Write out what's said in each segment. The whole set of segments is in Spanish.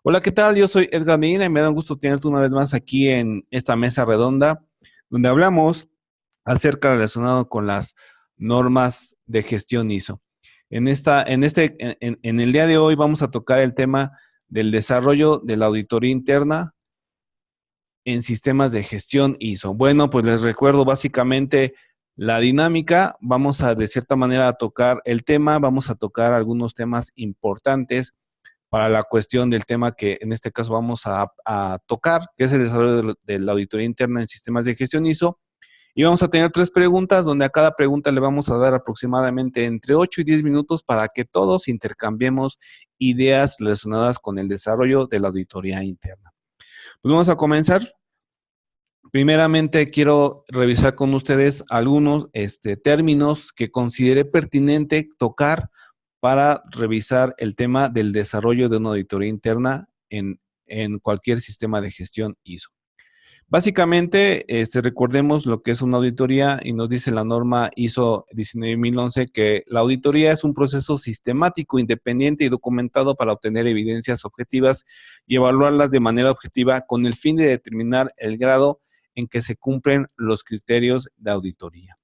Hola, ¿qué tal? Yo soy Edgar Medina y me da un gusto tenerte una vez más aquí en esta mesa redonda, donde hablamos acerca relacionado con las normas de gestión ISO. En el día de hoy vamos a tocar el tema del desarrollo de la auditoría interna en sistemas de gestión ISO. Bueno, pues les recuerdo básicamente la dinámica. Vamos a de cierta manera a tocar el tema, vamos a tocar algunos temas importantes para la cuestión del tema que en este caso vamos a tocar, que es el desarrollo de la auditoría interna en sistemas de gestión ISO. Y vamos a tener 3 preguntas, donde a cada pregunta le vamos a dar aproximadamente entre 8 y 10 minutos para que todos intercambiemos ideas relacionadas con el desarrollo de la auditoría interna. Pues vamos a comenzar. Primeramente, quiero revisar con ustedes algunos términos que considere pertinente tocar para revisar el tema del desarrollo de una auditoría interna en cualquier sistema de gestión ISO. Básicamente, recordemos lo que es una auditoría y nos dice la norma ISO 19011 que la auditoría es un proceso sistemático, independiente y documentado para obtener evidencias objetivas y evaluarlas de manera objetiva con el fin de determinar el grado en que se cumplen los criterios de auditoría.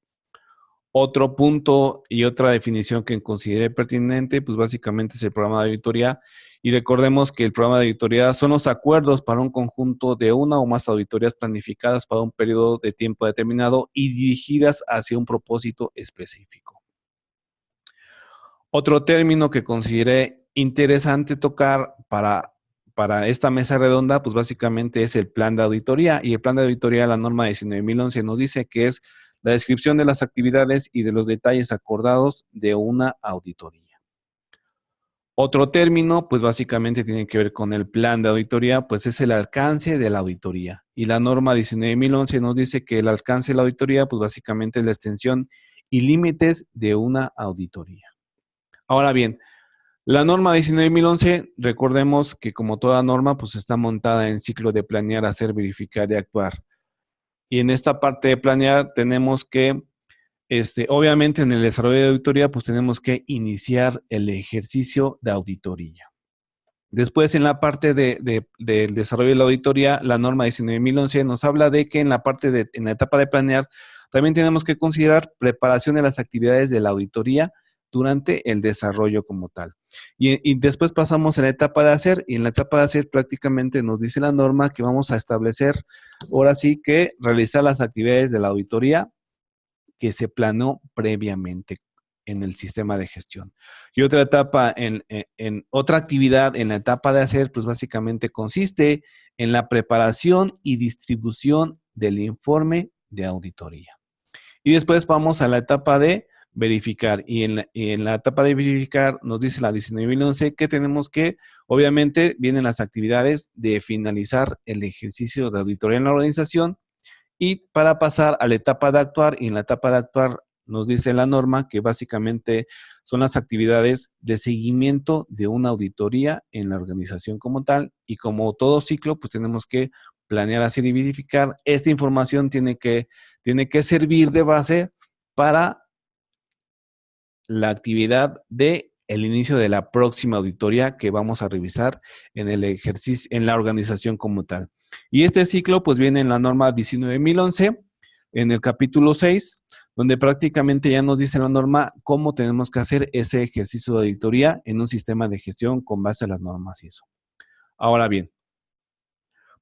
Otro punto y otra definición que considere pertinente, pues básicamente es el programa de auditoría. Y recordemos que el programa de auditoría son los acuerdos para un conjunto de una o más auditorías planificadas para un periodo de tiempo determinado y dirigidas hacia un propósito específico. Otro término que consideré interesante tocar para esta mesa redonda, pues básicamente es el plan de auditoría. Y el plan de auditoría, la norma 19.011, nos dice que es la descripción de las actividades y de los detalles acordados de una auditoría. Otro término, pues básicamente tiene que ver con el plan de auditoría, pues es el alcance de la auditoría. Y la norma 19.011 nos dice que el alcance de la auditoría, pues básicamente es la extensión y límites de una auditoría. Ahora bien, la norma 19.011, recordemos que como toda norma, pues está montada en el ciclo de planear, hacer, verificar y actuar. Y en esta parte de planear tenemos que, obviamente en el desarrollo de auditoría, pues tenemos que iniciar el ejercicio de auditoría. Después, en la parte del desarrollo de la auditoría, la norma 19.011 nos habla de que en la etapa de planear, también tenemos que considerar preparación de las actividades de la auditoría durante el desarrollo como tal. Y después pasamos a la etapa de hacer, y en la etapa de hacer prácticamente nos dice la norma que vamos a establecer, ahora sí que realizar las actividades de la auditoría que se planeó previamente en el sistema de gestión. Y otra etapa, en otra actividad, en la etapa de hacer, pues básicamente consiste en la preparación y distribución del informe de auditoría. Y después vamos a la etapa de verificar. Y en la etapa de verificar nos dice la 19.011 que tenemos que, obviamente, vienen las actividades de finalizar el ejercicio de auditoría en la organización y para pasar a la etapa de actuar. Y en la etapa de actuar nos dice la norma que básicamente son las actividades de seguimiento de una auditoría en la organización como tal. Y como todo ciclo, pues tenemos que planear, hacer y verificar. Esta información tiene que servir de base para la actividad de el inicio de la próxima auditoría que vamos a revisar en el ejercicio, en la organización como tal. Y este ciclo pues viene en la norma 19.011, en el capítulo 6, donde prácticamente ya nos dice la norma cómo tenemos que hacer ese ejercicio de auditoría en un sistema de gestión con base a las normas y eso. Ahora bien,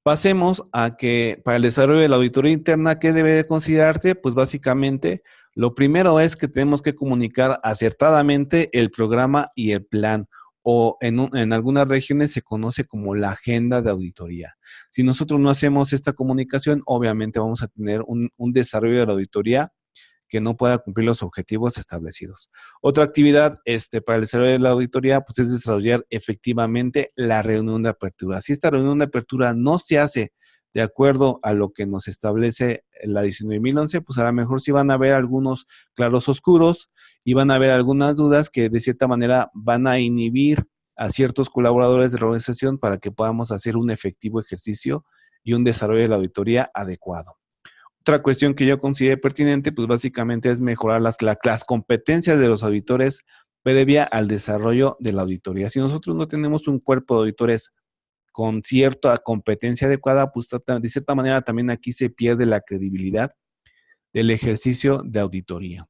pasemos a que para el desarrollo de la auditoría interna, ¿qué debe de considerarse? Pues básicamente, lo primero es que tenemos que comunicar acertadamente el programa y el plan, o en algunas regiones se conoce como la agenda de auditoría. Si nosotros no hacemos esta comunicación, obviamente vamos a tener un desarrollo de la auditoría que no pueda cumplir los objetivos establecidos. Otra actividad para el desarrollo de la auditoría pues, es desarrollar efectivamente la reunión de apertura. Si esta reunión de apertura no se hace de acuerdo a lo que nos establece la 19.011, pues a lo mejor sí van a haber algunos claros oscuros y van a haber algunas dudas que de cierta manera van a inhibir a ciertos colaboradores de la organización para que podamos hacer un efectivo ejercicio y un desarrollo de la auditoría adecuado. Otra cuestión que yo considero pertinente, pues básicamente es mejorar las competencias de los auditores previa al desarrollo de la auditoría. Si nosotros no tenemos un cuerpo de auditores con cierta competencia adecuada, pues de cierta manera también aquí se pierde la credibilidad del ejercicio de auditoría.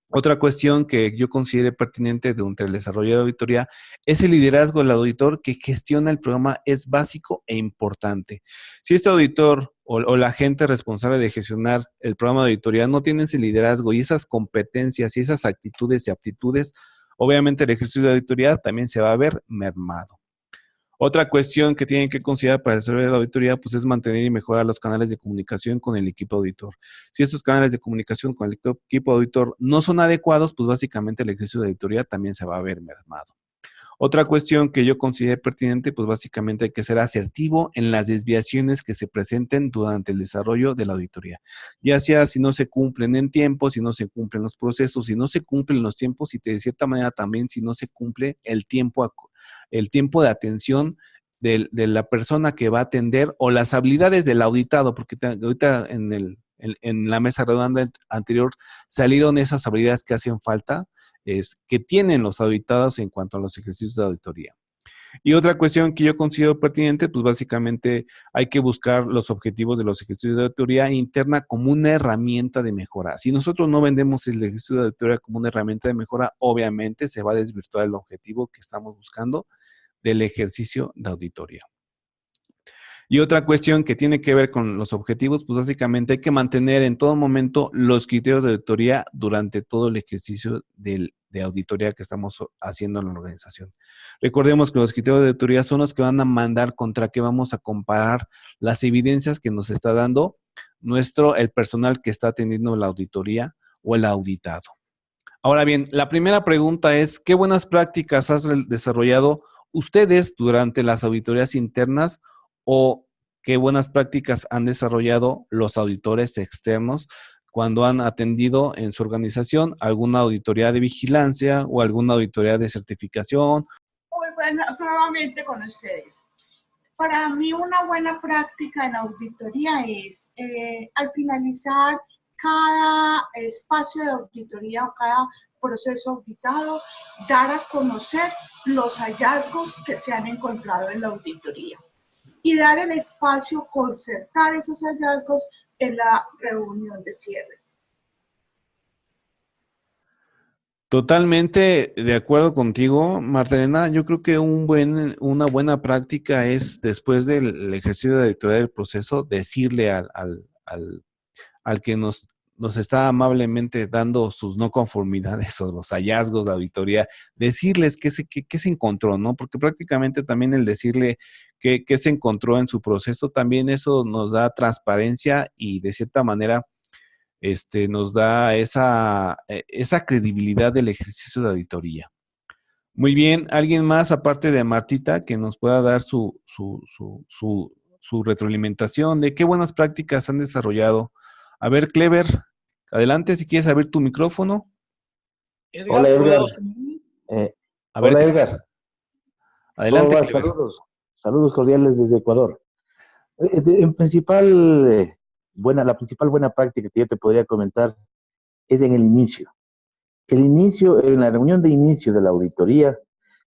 Otra cuestión que yo considere pertinente entre el desarrollo de auditoría es el liderazgo del auditor que gestiona el programa, es básico e importante. Si este auditor o la gente responsable de gestionar el programa de auditoría no tiene ese liderazgo y esas competencias y esas actitudes y aptitudes, obviamente el ejercicio de auditoría también se va a ver mermado. Otra cuestión que tienen que considerar para desarrollar la auditoría, pues es mantener y mejorar los canales de comunicación con el equipo auditor. Si estos canales de comunicación con el equipo auditor no son adecuados, pues básicamente el ejercicio de auditoría también se va a ver mermado. Otra cuestión que yo considero pertinente, pues básicamente hay que ser asertivo en las desviaciones que se presenten durante el desarrollo de la auditoría. Ya sea si no se cumplen en tiempo, si no se cumplen los procesos, si no se cumplen los tiempos y de cierta manera también si no se cumple el tiempo de atención de la persona que va a atender o las habilidades del auditado, porque ahorita en la mesa redonda anterior salieron esas habilidades que hacen falta, que tienen los auditados en cuanto a los ejercicios de auditoría. Y otra cuestión que yo considero pertinente, pues básicamente hay que buscar los objetivos de los ejercicios de auditoría interna como una herramienta de mejora. Si nosotros no vendemos el ejercicio de auditoría como una herramienta de mejora, obviamente se va a desvirtuar el objetivo que estamos buscando del ejercicio de auditoría. Y otra cuestión que tiene que ver con los objetivos, pues básicamente hay que mantener en todo momento los criterios de auditoría durante todo el ejercicio de auditoría que estamos haciendo en la organización. Recordemos que los criterios de auditoría son los que van a mandar contra que vamos a comparar las evidencias que nos está dando el personal que está atendiendo la auditoría o el auditado. Ahora bien, la primera pregunta es, ¿qué buenas prácticas has desarrollado ustedes durante las auditorías internas o qué buenas prácticas han desarrollado los auditores externos cuando han atendido en su organización alguna auditoría de vigilancia o alguna auditoría de certificación? Muy bueno, nuevamente con ustedes. Para mí una buena práctica en auditoría es al finalizar cada espacio de auditoría o cada proceso auditado, dar a conocer los hallazgos que se han encontrado en la auditoría y dar el espacio, concertar esos hallazgos en la reunión de cierre. Totalmente de acuerdo contigo, Martelena. Yo creo que una buena práctica es, después del ejercicio de auditoría del proceso, decirle al que nos está amablemente dando sus no conformidades o los hallazgos de auditoría, decirles qué se encontró, ¿no? Porque prácticamente también el decirle qué se encontró en su proceso, también eso nos da transparencia y de cierta manera nos da esa credibilidad del ejercicio de auditoría. Muy bien, ¿alguien más aparte de Martita que nos pueda dar su retroalimentación de qué buenas prácticas han desarrollado? A ver, Clever, adelante si quieres abrir tu micrófono. Edgar, hola, Edgar. A ver, hola, Clever. Edgar. Adelante, Clever. Saludos cordiales desde Ecuador. La principal buena práctica que yo te podría comentar es en el inicio. En la reunión de inicio de la auditoría,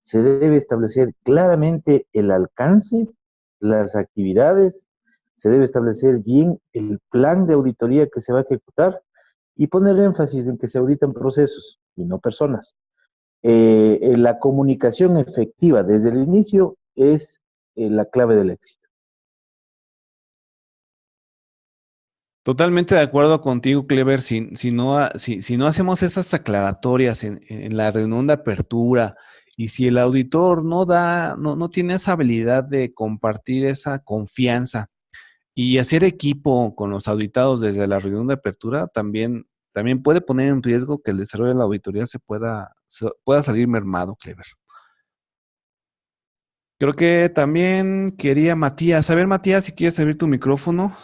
se debe establecer claramente el alcance, las actividades, se debe establecer bien el plan de auditoría que se va a ejecutar y poner énfasis en que se auditan procesos y no personas. La comunicación efectiva desde el inicio es la clave del éxito. Totalmente de acuerdo contigo, Clever. Si no hacemos esas aclaratorias en la reunión de apertura y si el auditor no tiene esa habilidad de compartir esa confianza y hacer equipo con los auditados desde la reunión de apertura, también puede poner en riesgo que el desarrollo de la auditoría pueda salir mermado, Clever. Creo que también quería Matías. A ver, Matías, si quieres abrir tu micrófono.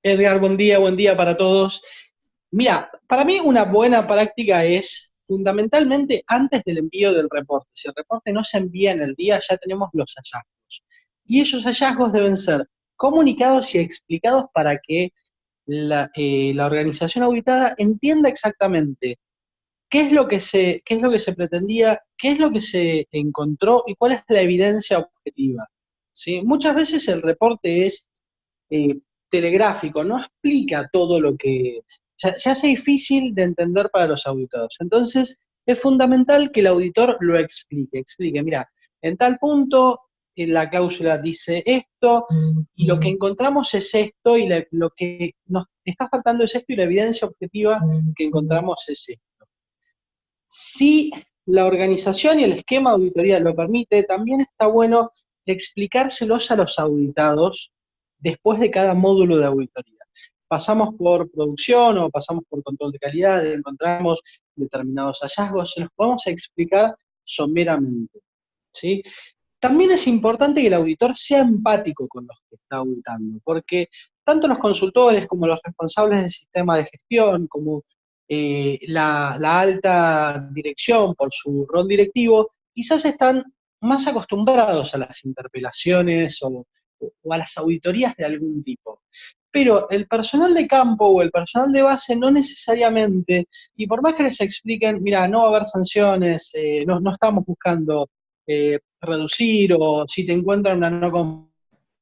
Edgar, buen día para todos. Mira, para mí una buena práctica es fundamentalmente antes del envío del reporte. Si el reporte no se envía en el día, ya tenemos los hallazgos. Y esos hallazgos deben ser comunicados y explicados para que la organización auditada entienda exactamente qué es lo que se pretendía, qué es lo que se encontró y cuál es la evidencia objetiva. ¿sí? Muchas veces el reporte es eh, telegráfico, no explica todo lo que... Se hace difícil de entender para los auditados. Entonces, es fundamental que el auditor lo explique, mira, en tal punto la cláusula dice esto, y lo que encontramos es esto, y lo que nos está faltando es esto, y la evidencia objetiva que encontramos es esto. Si la organización y el esquema de auditoría lo permite, también está bueno explicárselos a los auditados después de cada módulo de auditoría. Pasamos por producción o pasamos por control de calidad, encontramos determinados hallazgos, se los podemos explicar someramente, ¿sí? También es importante que el auditor sea empático con los que está auditando, porque tanto los consultores como los responsables del sistema de gestión, como la alta dirección por su rol directivo, quizás están más acostumbrados a las interpelaciones o a las auditorías de algún tipo. Pero el personal de campo o el personal de base no necesariamente, y por más que les expliquen, mira, no va a haber sanciones, no estamos buscando reducir, o si te encuentran una no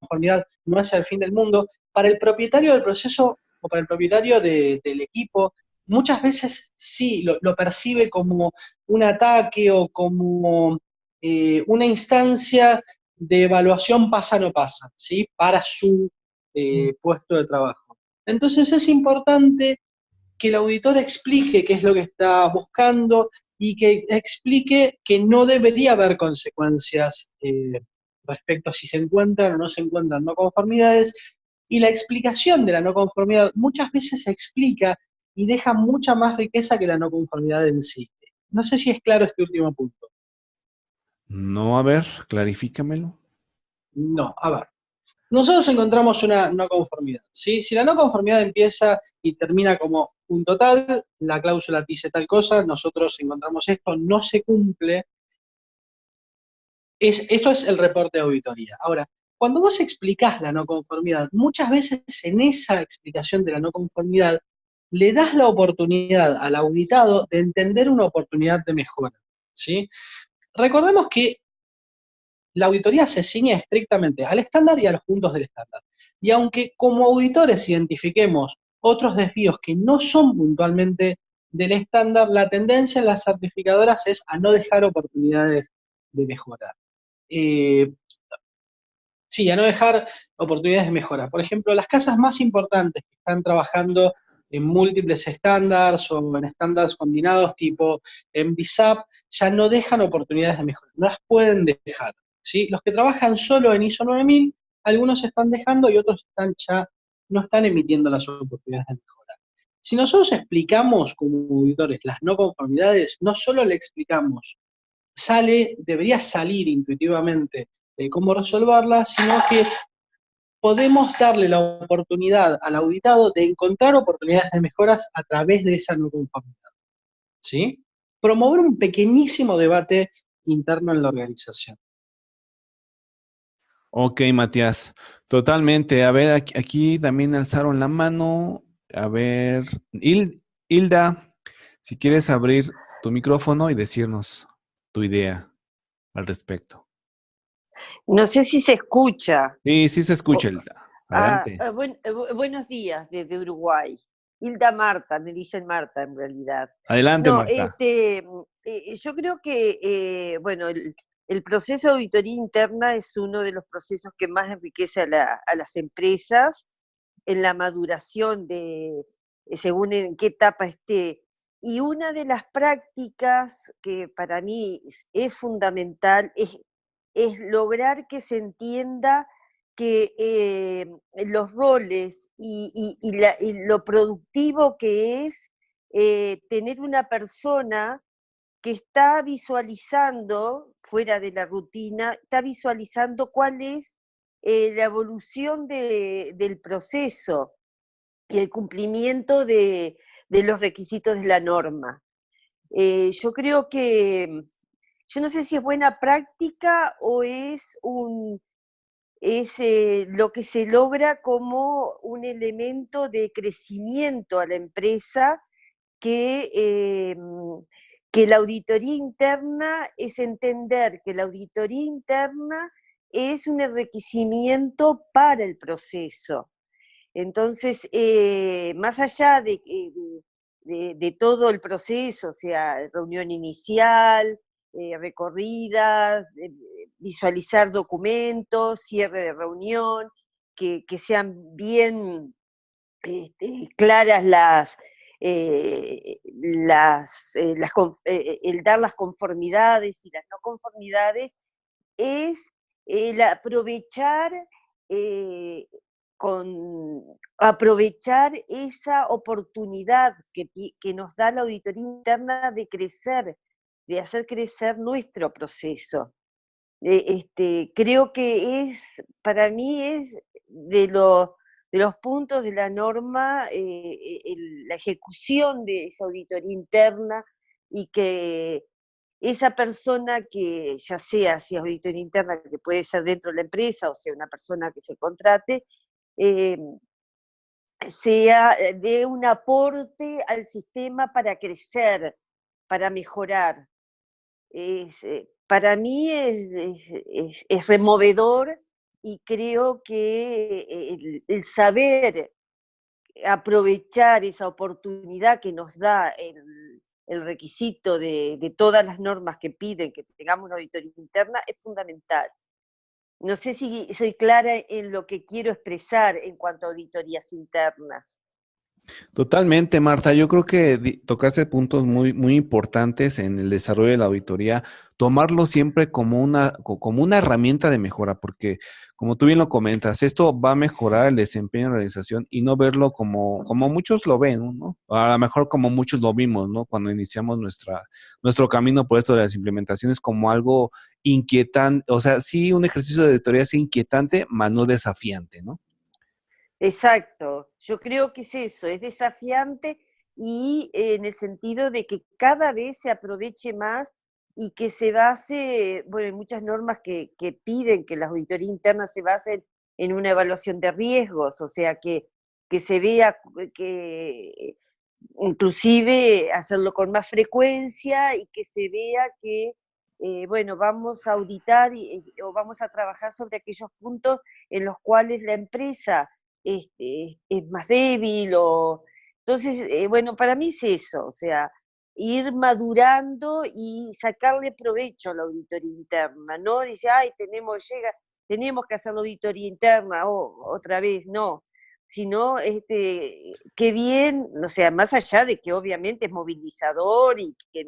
conformidad, no es el fin del mundo. Para el propietario del proceso o para el propietario del equipo, muchas veces sí lo percibe como un ataque o como una instancia de evaluación pasa no pasa, ¿sí? Para su puesto de trabajo. Entonces es importante que el auditor explique qué es lo que está buscando y que explique que no debería haber consecuencias respecto a si se encuentran o no se encuentran no conformidades, y la explicación de la no conformidad muchas veces se explica y deja mucha más riqueza que la no conformidad en sí. No sé si es claro este último punto. No, a ver, clarifícamelo. No, a ver. Nosotros encontramos una no conformidad, ¿sí? Si la no conformidad empieza y termina como un total, la cláusula dice tal cosa, nosotros encontramos esto, no se cumple, esto es el reporte de auditoría. Ahora, cuando vos explicás la no conformidad, muchas veces en esa explicación de la no conformidad, le das la oportunidad al auditado de entender una oportunidad de mejora, ¿sí? Recordemos que la auditoría se ciñe estrictamente al estándar y a los puntos del estándar. Y aunque como auditores identifiquemos otros desvíos que no son puntualmente del estándar, la tendencia en las certificadoras es a no dejar oportunidades de mejora. Eh, sí, a no dejar oportunidades de mejora. Por ejemplo, las casas más importantes que están trabajando en múltiples estándares o en estándares combinados tipo MDSAP, ya no dejan oportunidades de mejora, no las pueden dejar, ¿sí? Los que trabajan solo en ISO 9000, algunos están dejando y otros ya no están emitiendo las oportunidades de mejora. Si nosotros explicamos como auditores las no conformidades, no solo le explicamos, debería salir intuitivamente cómo resolverlas, sino que podemos darle la oportunidad al auditado de encontrar oportunidades de mejoras a través de esa no conformidad, ¿sí? Promover un pequeñísimo debate interno en la organización. Ok, Matías, totalmente. A ver, aquí también alzaron la mano. A ver, Hilda, si quieres abrir tu micrófono y decirnos tu idea al respecto. No sé si se escucha. Sí, sí se escucha, Hilda. Adelante. Buenos días desde Uruguay. Hilda Marta, me dicen Marta en realidad. Adelante, No, Marta. yo creo que, bueno, el proceso de auditoría interna es uno de los procesos que más enriquece a las empresas en la maduración según en qué etapa esté. Y una de las prácticas que para mí es fundamental es lograr que se entienda que los roles y lo productivo que es tener una persona que está visualizando, fuera de la rutina, está visualizando cuál es la evolución del proceso y el cumplimiento de los requisitos de la norma. Yo creo que, yo no sé si es buena práctica o es lo que se logra como un elemento de crecimiento a la empresa, que la auditoría interna es entender que la auditoría interna es un enriquecimiento para el proceso. Entonces, más allá de todo el proceso, o sea, reunión inicial, recorridas, visualizar documentos, cierre de reunión, que sean bien claras el dar las conformidades y las no conformidades, es el aprovechar, eh, aprovechar esa oportunidad que nos da la auditoría interna de crecer, de hacer crecer nuestro proceso. Creo que para mí es de los puntos de la norma, la ejecución de esa auditoría interna, y que esa persona que, ya sea si es auditoría interna, que puede ser dentro de la empresa, o sea una persona que se contrate, eh, sea de un aporte al sistema para crecer, para mejorar. Para mí es removedor, y creo que el saber aprovechar esa oportunidad que nos da el requisito de todas las normas que piden que tengamos una auditoría interna es fundamental. No sé si soy clara en lo que quiero expresar en cuanto a auditorías internas. Totalmente, Marta. Yo creo que tocaste puntos muy, muy importantes en el desarrollo de la auditoría, tomarlo siempre como como una herramienta de mejora, porque como tú bien lo comentas, esto va a mejorar el desempeño de la organización y no verlo como muchos lo ven, ¿no? A lo mejor como muchos lo vimos, ¿no? Cuando iniciamos nuestro camino por esto de las implementaciones, como algo inquietante, o sea, sí, un ejercicio de auditoría es inquietante, mas no desafiante, ¿no? Exacto, yo creo que es eso, es desafiante, y en el sentido de que cada vez se aproveche más y que se base, bueno, hay muchas normas que piden que las auditorías internas se basen en una evaluación de riesgos, o sea, que se vea que inclusive hacerlo con más frecuencia, y que se vea que, bueno, vamos a auditar o vamos a trabajar sobre aquellos puntos en los cuales la empresa es más débil. Entonces, bueno, para mí es eso, o sea, ir madurando y sacarle provecho a la auditoría interna, no dice, ay, tenemos que hacer la auditoría interna, otra vez, no, sino qué bien, o sea, más allá de que obviamente es movilizador y que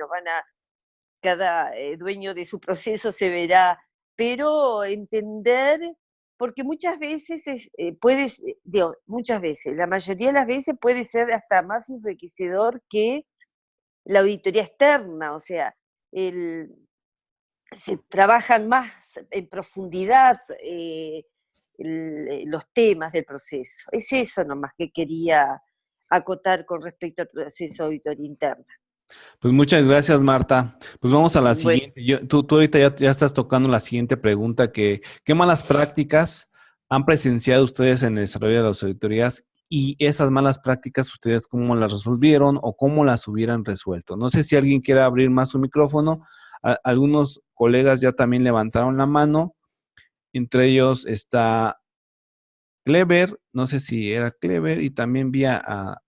cada dueño de su proceso se verá, pero entender, porque muchas veces muchas veces, la mayoría de las veces puede ser hasta más enriquecedor que la auditoría externa, o sea, se trabajan más en profundidad los temas del proceso. Es eso nomás que quería acotar con respecto al proceso de auditoría interna. Pues muchas gracias, Marta. Pues vamos a la Bueno, siguiente. Tú ahorita ya estás tocando la siguiente pregunta, ¿qué malas prácticas han presenciado ustedes en el desarrollo de las auditorías, y esas malas prácticas ustedes cómo las resolvieron o cómo las hubieran resuelto? No sé si alguien quiere abrir más su micrófono. Algunos colegas ya también levantaron la mano. Entre ellos está Clever, no sé si era Clever, y también vi a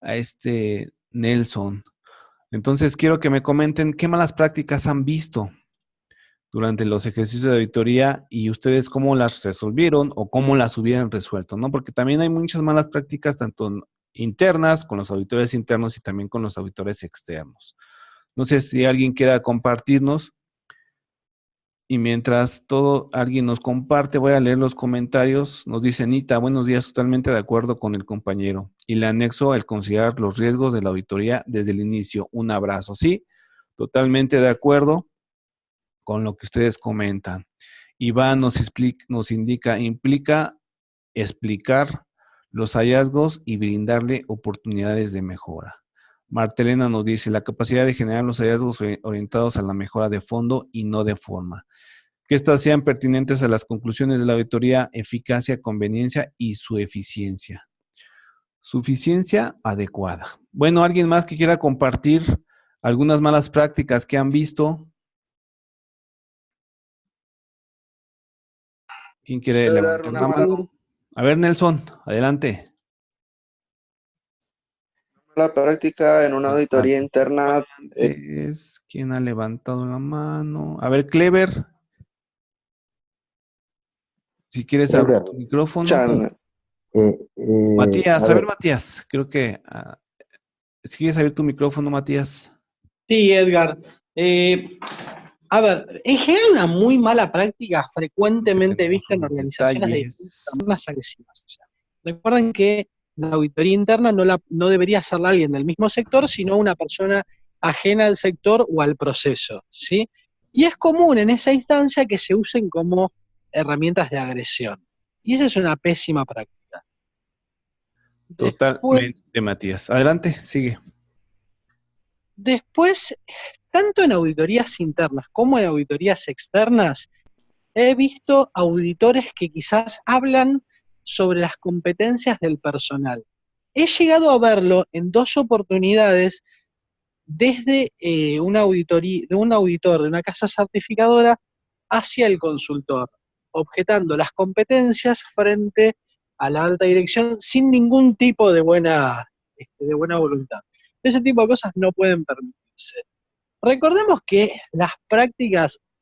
este Nelson. Entonces, quiero que me comenten qué malas prácticas han visto durante los ejercicios de auditoría y ustedes cómo las resolvieron o cómo las hubieran resuelto, ¿no? Porque también hay muchas malas prácticas, tanto internas, con los auditores internos y también con los auditores externos. No sé si alguien quiera compartirnos. Y mientras alguien nos comparte, voy a leer los comentarios. Nos dice Nita, buenos días, totalmente de acuerdo con el compañero. Y le anexo el considerar los riesgos de la auditoría desde el inicio. Un abrazo. Sí, totalmente de acuerdo con lo que ustedes comentan. Iván nos indica, implica explicar los hallazgos y brindarle oportunidades de mejora. Martelena nos dice, la capacidad de generar los hallazgos orientados a la mejora de fondo y no de forma. Que éstas sean pertinentes a las conclusiones de la auditoría, eficacia, conveniencia y su eficiencia. Suficiencia adecuada. Bueno, ¿alguien más que quiera compartir algunas malas prácticas que han visto? ¿Quién quiere Puede dar levantar una la mala, mano? A ver, Nelson, adelante. mala práctica en una auditoría interna. ¿Quién ha levantado la mano? A ver, Clever, si quieres abrir Edgar, tu micrófono. Chan, Matías, a a ver, ver, Matías, creo que si quieres abrir tu micrófono, Matías. Sí, Edgar. A ver, en general una muy mala práctica Que frecuentemente tenemos vista en unos organizaciones de detalles. personas agresivas. O sea, recuerden que la auditoría interna no debería hacerla alguien del mismo sector, sino una persona ajena al sector o al proceso, ¿sí? Y es común en esa instancia que se usen como herramientas de agresión. Y esa es una pésima práctica. Después, Totalmente, Matías. Adelante, sigue. después, tanto en auditorías internas como en auditorías externas, he visto auditores que quizás hablan sobre las competencias del personal. He llegado a verlo en 2 oportunidades desde una auditoría, de un auditor de una casa certificadora hacia el consultor, objetando las competencias frente a la alta dirección sin ningún tipo de buena voluntad. Ese tipo de cosas no pueden permitirse. Recordemos que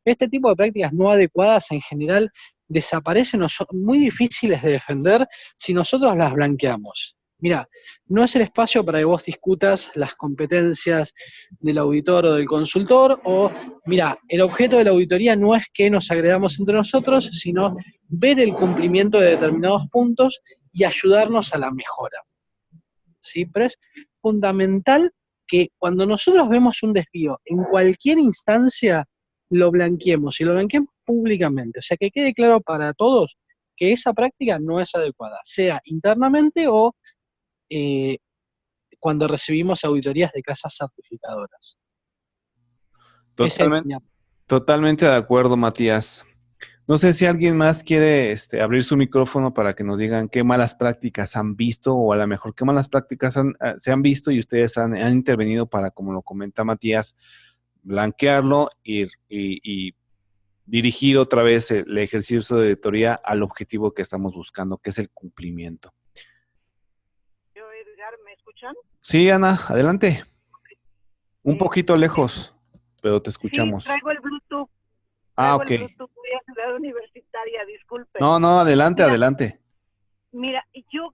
este tipo de prácticas no adecuadas en general desaparecen o son muy difíciles de defender si nosotros las blanqueamos. Mira, no es el espacio para que vos discutas las competencias del auditor o del consultor, o mira, el objeto de la auditoría no es que nos agredamos entre nosotros, sino ver el cumplimiento de determinados puntos y ayudarnos a la mejora. ¿Sí? Pero es fundamental que cuando nosotros vemos un desvío en cualquier instancia, lo blanqueemos y lo blanqueemos públicamente. O sea, que quede claro para todos que esa práctica no es adecuada, sea internamente o eh, cuando recibimos auditorías de casas certificadoras. Totalmente, totalmente de acuerdo, Matías. No sé si alguien más quiere abrir su micrófono para que nos digan qué malas prácticas han visto o a lo mejor qué malas prácticas se han visto y ustedes han intervenido para, como lo comenta Matías, blanquearlo y dirigir otra vez el ejercicio de auditoría al objetivo que estamos buscando, que es el cumplimiento. Edgar, ¿me escuchan? Sí, Ana, adelante. Un poquito lejos, pero te escuchamos. Sí, traigo el Bluetooth. Ok. El Bluetooth, voy a Ciudad Universitaria, disculpe. No, adelante, adelante. Mira, yo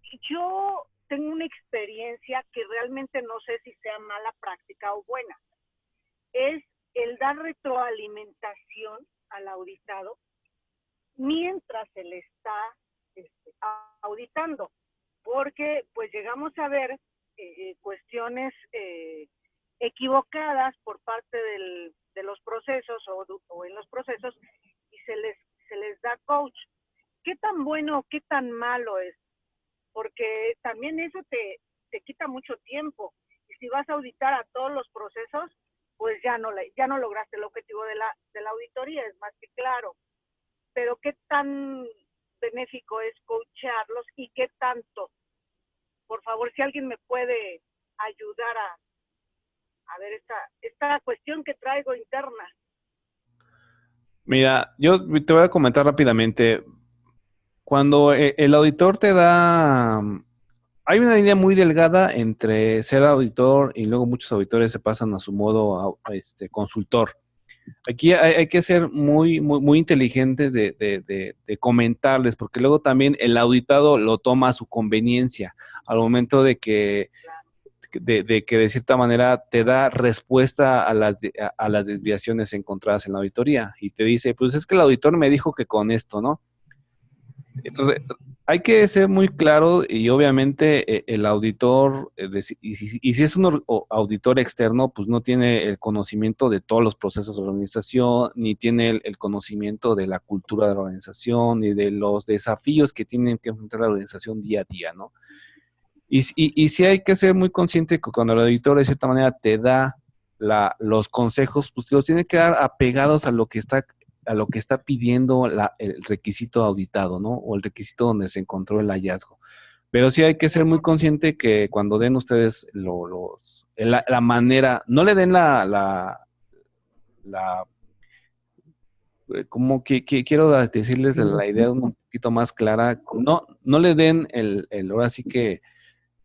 tengo una experiencia que realmente no sé si sea mala práctica o buena. Es el dar retroalimentación al auditado mientras se le está auditando, porque pues llegamos a ver cuestiones equivocadas por parte de los procesos o en los procesos y se les da coach. ¿Qué tan bueno o qué tan malo es? Porque también eso te quita mucho tiempo. Y si vas a auditar a todos los procesos, pues ya no lograste el objetivo de la auditoría, es más que claro. Pero ¿qué tan benéfico es coacharlos y qué tanto? Por favor, si alguien me puede ayudar a ver esta cuestión que traigo interna. Mira, yo te voy a comentar rápidamente. Cuando el auditor te da... Hay una línea muy delgada entre ser auditor y luego muchos auditores se pasan a su modo consultor. Aquí hay que ser muy, muy, muy inteligentes de comentarles, porque luego también el auditado lo toma a su conveniencia, al momento de que de cierta manera te da respuesta a las desviaciones encontradas en la auditoría y te dice, pues es que el auditor me dijo que con esto, ¿no? Hay que ser muy claro y obviamente el auditor, y si es un auditor externo, pues no tiene el conocimiento de todos los procesos de la organización, ni tiene el conocimiento de la cultura de la organización, ni de los desafíos que tienen que enfrentar la organización día a día, ¿no? Y sí hay que ser muy consciente que cuando el auditor de cierta manera te da los consejos, pues te los tiene que dar apegados a lo que está pidiendo el requisito auditado, ¿no? O el requisito donde se encontró el hallazgo. Pero sí hay que ser muy consciente que cuando den ustedes la manera, no le den la como que quiero decirles la idea un poquito más clara. No le den ahora sí que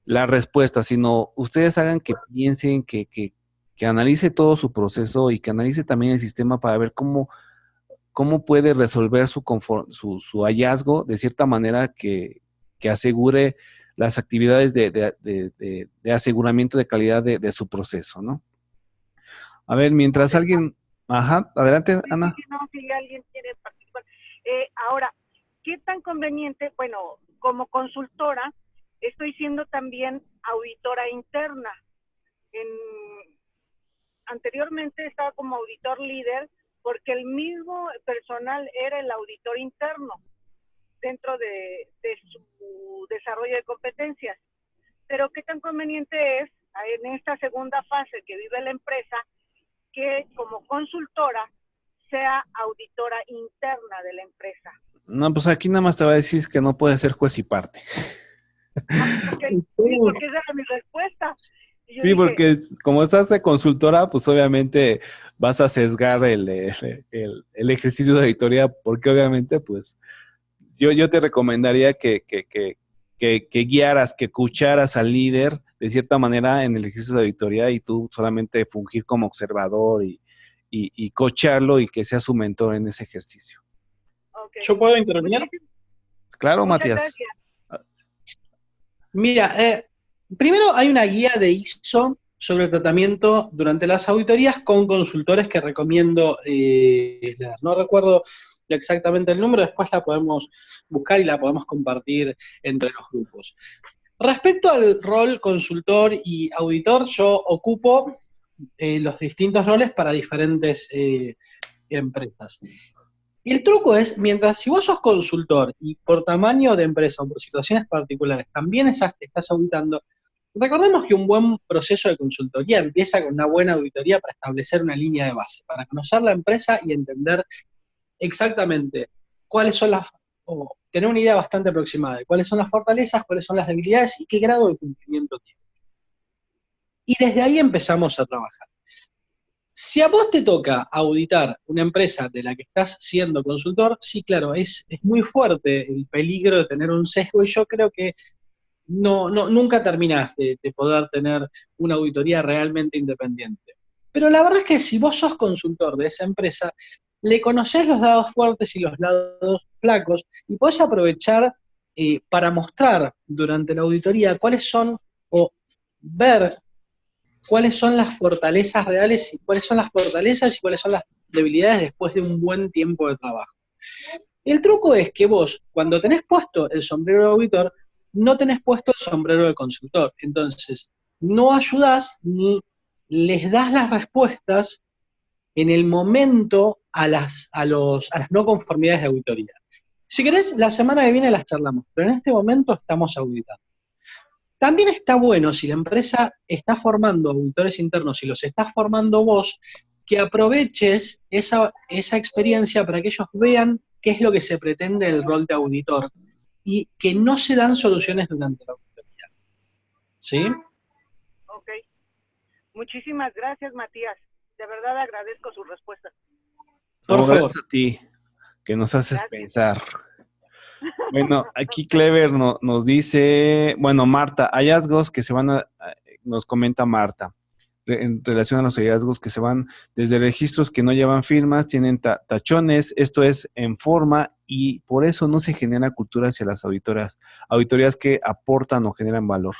la respuesta, sino ustedes hagan que piensen, que analice todo su proceso y que analice también el sistema para ver cómo puede resolver su hallazgo de cierta manera que asegure las actividades de aseguramiento de calidad de su proceso, ¿no? A ver, mientras alguien... Ajá, adelante, Sí, Ana. sí, no, si alguien quiere participar. Ahora, ¿qué tan conveniente? Bueno, como consultora, estoy siendo también auditora interna. Anteriormente estaba como auditor líder porque el mismo personal era el auditor interno dentro de su desarrollo de competencias. Pero ¿qué tan conveniente es en esta segunda fase que vive la empresa que como consultora sea auditora interna de la empresa? No, pues aquí nada más te va a decir que no puede ser juez y parte. Sí, porque esa era mi respuesta. Y yo Sí, dije, porque como estás de consultora, pues obviamente vas a sesgar el ejercicio de auditoría, porque obviamente, pues, yo te recomendaría que guiaras, que escucharas al líder de cierta manera en el ejercicio de auditoría y tú solamente fungir como observador y coacharlo y que sea su mentor en ese ejercicio. okay. ¿Yo puedo intervenir? Claro, Muchas Matías. gracias. Mira, primero hay una guía de ISO sobre el tratamiento durante las auditorías con consultores que recomiendo leer. No recuerdo exactamente el número, después la podemos buscar y la podemos compartir entre los grupos. Respecto al rol consultor y auditor, yo ocupo los distintos roles para diferentes empresas. Y el truco es, mientras si vos sos consultor y por tamaño de empresa o por situaciones particulares también estás auditando, recordemos que un buen proceso de consultoría empieza con una buena auditoría para establecer una línea de base, para conocer la empresa y entender exactamente cuáles son o tener una idea bastante aproximada de cuáles son las fortalezas, cuáles son las debilidades y qué grado de cumplimiento tiene. Y desde ahí empezamos a trabajar. Si a vos te toca auditar una empresa de la que estás siendo consultor, sí, claro, es muy fuerte el peligro de tener un sesgo y yo creo que nunca terminás de poder tener una auditoría realmente independiente. Pero la verdad es que si vos sos consultor de esa empresa, le conocés los lados fuertes y los lados flacos y podés aprovechar para mostrar durante la auditoría cuáles son, o ver cuáles son las fortalezas reales y cuáles son las fortalezas y cuáles son las debilidades después de un buen tiempo de trabajo. El truco es que vos, cuando tenés puesto el sombrero de auditor, no tenés puesto el sombrero de consultor. Entonces, no ayudás ni les das las respuestas en el momento a las no conformidades de auditoría. Si querés, la semana que viene las charlamos, pero en este momento estamos auditando. También está bueno, si la empresa está formando auditores internos y los estás formando vos, que aproveches esa experiencia para que ellos vean qué es lo que se pretende del rol de auditor y que no se dan soluciones durante la auditoría. ¿Sí? Ok. Muchísimas gracias, Matías. De verdad agradezco su respuesta. No, Por favor. gracias a ti, que nos haces Gracias. pensar. Bueno, aquí Clever nos dice, bueno, Marta, hallazgos que se van nos comenta Marta, en relación a los hallazgos que se van desde registros que no llevan firmas, tienen tachones, esto es en forma y por eso no se genera cultura hacia las auditorías que aportan o generan valor.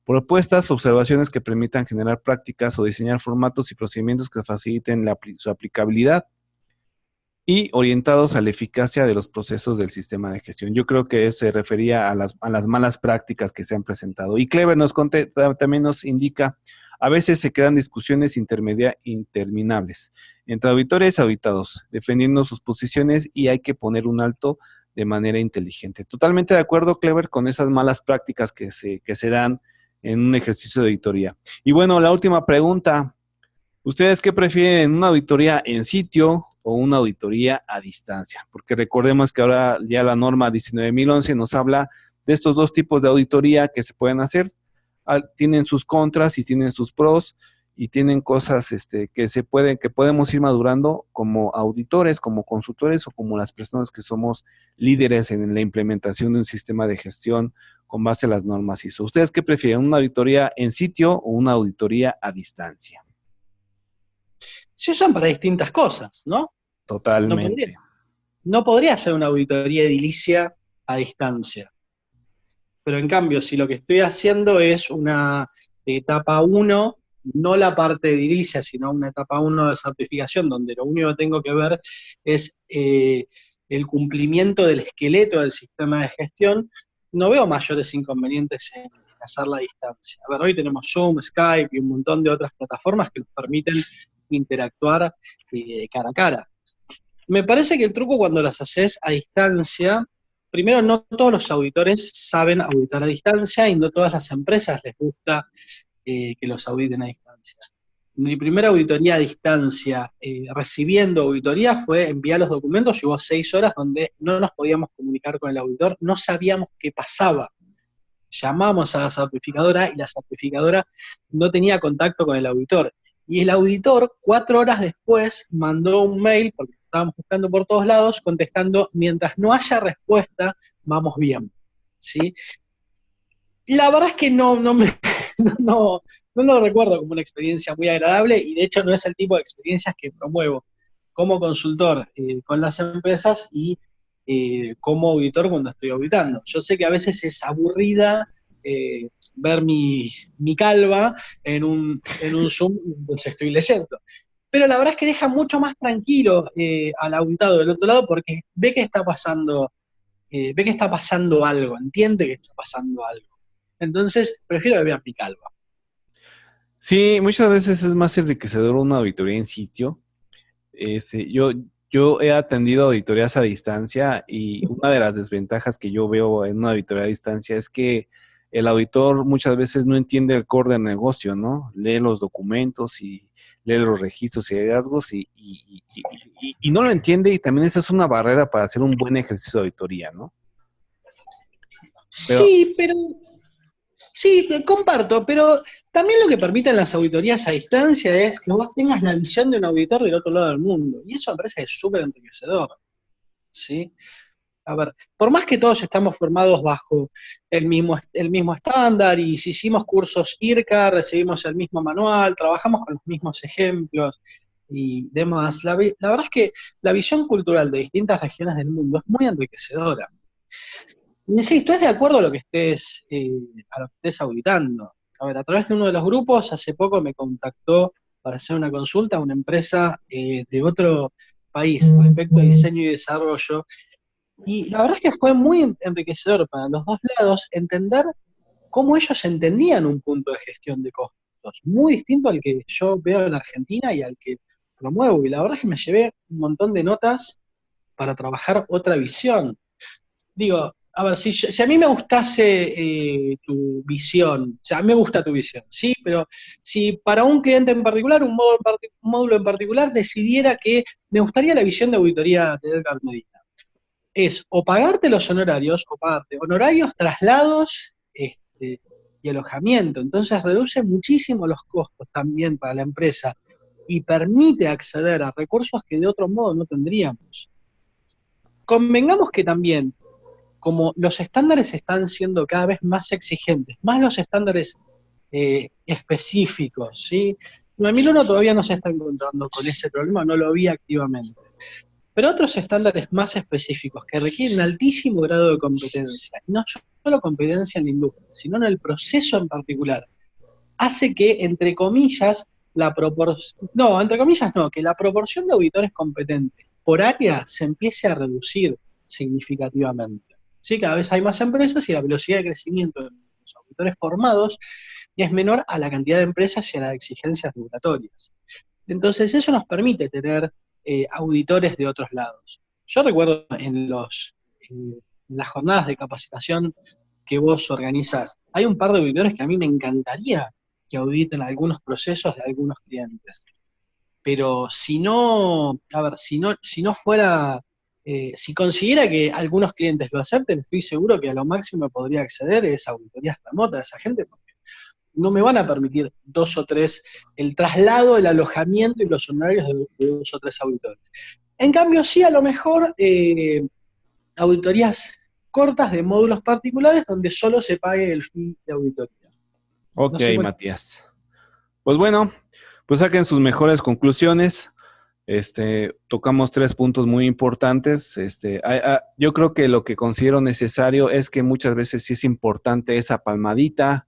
Propuestas, observaciones que permitan generar prácticas o diseñar formatos y procedimientos que faciliten su aplicabilidad y orientados a la eficacia de los procesos del sistema de gestión. Yo creo que se refería a las malas prácticas que se han presentado. Y Clever también nos indica, a veces se crean discusiones interminables entre auditores y auditados, defendiendo sus posiciones y hay que poner un alto de manera inteligente. Totalmente de acuerdo, Clever, con esas malas prácticas que se dan en un ejercicio de auditoría. Y bueno, la última pregunta. ¿Ustedes qué prefieren, una auditoría en sitio o una auditoría a distancia? Porque recordemos que ahora ya la norma 19.011 nos habla de estos dos tipos de auditoría que se pueden hacer. Tienen sus contras y tienen sus pros y tienen cosas que podemos ir madurando como auditores, como consultores o como las personas que somos líderes en la implementación de un sistema de gestión con base a las normas ISO. ¿Ustedes qué prefieren, una auditoría en sitio o una auditoría a distancia? Se usan para distintas cosas, ¿no? Totalmente. No podría ser una auditoría edilicia a distancia. Pero en cambio, si lo que estoy haciendo es una etapa 1, no la parte edilicia, sino una etapa 1 de certificación, donde lo único que tengo que ver es el cumplimiento del esqueleto del sistema de gestión, no veo mayores inconvenientes en hacerla a distancia. A ver, hoy tenemos Zoom, Skype y un montón de otras plataformas que nos permiten interactuar cara a cara. Me parece que el truco cuando las haces a distancia, primero, no todos los auditores saben auditar a distancia y no todas las empresas les gusta que los auditen a distancia. Mi primera auditoría a distancia, recibiendo auditoría, fue enviar los documentos, llevó 6 horas donde no nos podíamos comunicar con el auditor, no sabíamos qué pasaba. Llamamos a la certificadora y la certificadora no tenía contacto con el auditor. Y el auditor, 4 horas después, mandó un mail, porque estábamos buscando por todos lados, contestando, mientras no haya respuesta, vamos bien, ¿sí? La verdad es que no lo recuerdo como una experiencia muy agradable, y de hecho no es el tipo de experiencias que promuevo como consultor con las empresas y como auditor cuando estoy auditando. Yo sé que a veces es aburrida ver mi calva en un Zoom donde estoy leyendo. Pero la verdad es que deja mucho más tranquilo al auditado del otro lado, porque ve que está pasando algo, entiende que está pasando algo. Entonces, prefiero que vean mi calva. Sí, muchas veces es más enriquecedor una auditoría en sitio. Yo he atendido auditorías a distancia y una de las desventajas que yo veo en una auditoría a distancia es que el auditor muchas veces no entiende el core del negocio, ¿no? Lee los documentos y lee los registros y hallazgos y no lo entiende, y también esa es una barrera para hacer un buen ejercicio de auditoría, ¿no? Sí, comparto, pero también lo que permiten las auditorías a distancia es que vos tengas la visión de un auditor del otro lado del mundo, y eso me parece que es súper enriquecedor, ¿sí? A ver, por más que todos estamos formados bajo el mismo estándar, y si hicimos cursos IRCA, recibimos el mismo manual, trabajamos con los mismos ejemplos y demás, la verdad es que la visión cultural de distintas regiones del mundo es muy enriquecedora. Insisto, ¿es de acuerdo a lo que estés auditando? A ver, a través de uno de los grupos, hace poco me contactó para hacer una consulta a una empresa de otro país respecto a diseño y desarrollo, y la verdad es que fue muy enriquecedor para los dos lados entender cómo ellos entendían un punto de gestión de costos, muy distinto al que yo veo en Argentina y al que promuevo, y la verdad es que me llevé un montón de notas para trabajar otra visión. Digo, a ver, si a mí me gustase tu visión, o sea, a mí me gusta tu visión, sí, pero si para un cliente en particular, un módulo en particular, decidiera que me gustaría la visión de auditoría de Edgar Medina, es o pagarte los honorarios, o pagarte honorarios, traslados y alojamiento. Entonces reduce muchísimo los costos también para la empresa y permite acceder a recursos que de otro modo no tendríamos. Convengamos que también, como los estándares están siendo cada vez más exigentes, más los estándares específicos, ¿sí? 9001 todavía no se está encontrando con ese problema, no lo vi activamente. Pero otros estándares más específicos que requieren altísimo grado de competencia, y no solo competencia en la industria, sino en el proceso en particular, hace que, entre comillas, que la proporción de auditores competentes por área se empiece a reducir significativamente. ¿Sí? Cada vez hay más empresas y la velocidad de crecimiento de los auditores formados es menor a la cantidad de empresas y a las exigencias regulatorias. Entonces eso nos permite tener auditores de otros lados. Yo recuerdo en las jornadas de capacitación que vos organizás, hay un par de auditores que a mí me encantaría que auditen algunos procesos de algunos clientes. Pero si no fuera, si consiguiera que algunos clientes lo acepten, estoy seguro que a lo máximo podría acceder es a auditorías remotas de esa gente, porque no me van a permitir 2 o 3, el traslado, el alojamiento y los honorarios de 2 o 3 auditores. En cambio, sí, a lo mejor auditorías cortas de módulos particulares donde solo se pague el fee de auditoría. Ok, No sé cuál- Matías. Pues bueno, pues saquen sus mejores conclusiones. Tocamos 3 puntos muy importantes. Yo creo que lo que considero necesario es que muchas veces sí es importante esa palmadita,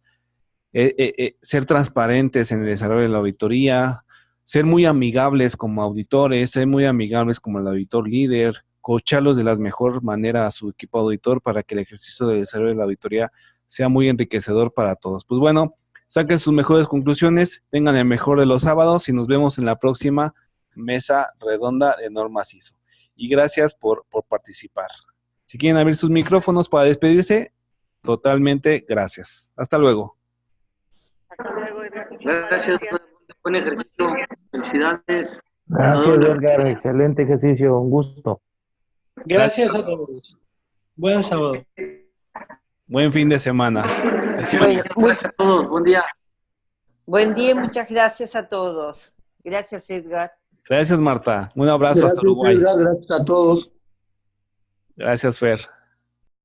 ser transparentes en el desarrollo de la auditoría, ser muy amigables como auditores, ser muy amigables como el auditor líder, coacharlos de la mejor manera a su equipo auditor para que el ejercicio del desarrollo de la auditoría sea muy enriquecedor para todos. Pues bueno, saquen sus mejores conclusiones, tengan el mejor de los sábados y nos vemos en la próxima mesa redonda de normas ISO. Y gracias por participar. Si quieren abrir sus micrófonos para despedirse, totalmente gracias. Hasta luego. Hasta luego, Edgar. Gracias, buen ejercicio. Felicidades. Gracias, Edgar. Excelente ejercicio. Un gusto. Gracias a todos. Buen sábado. Buen fin de semana. Bueno, Gracias a todos. Buen día. buen día y muchas gracias a todos. Gracias, Edgar. Gracias, Marta. Un abrazo hasta Uruguay. Edgar, gracias a todos. Gracias, Fer.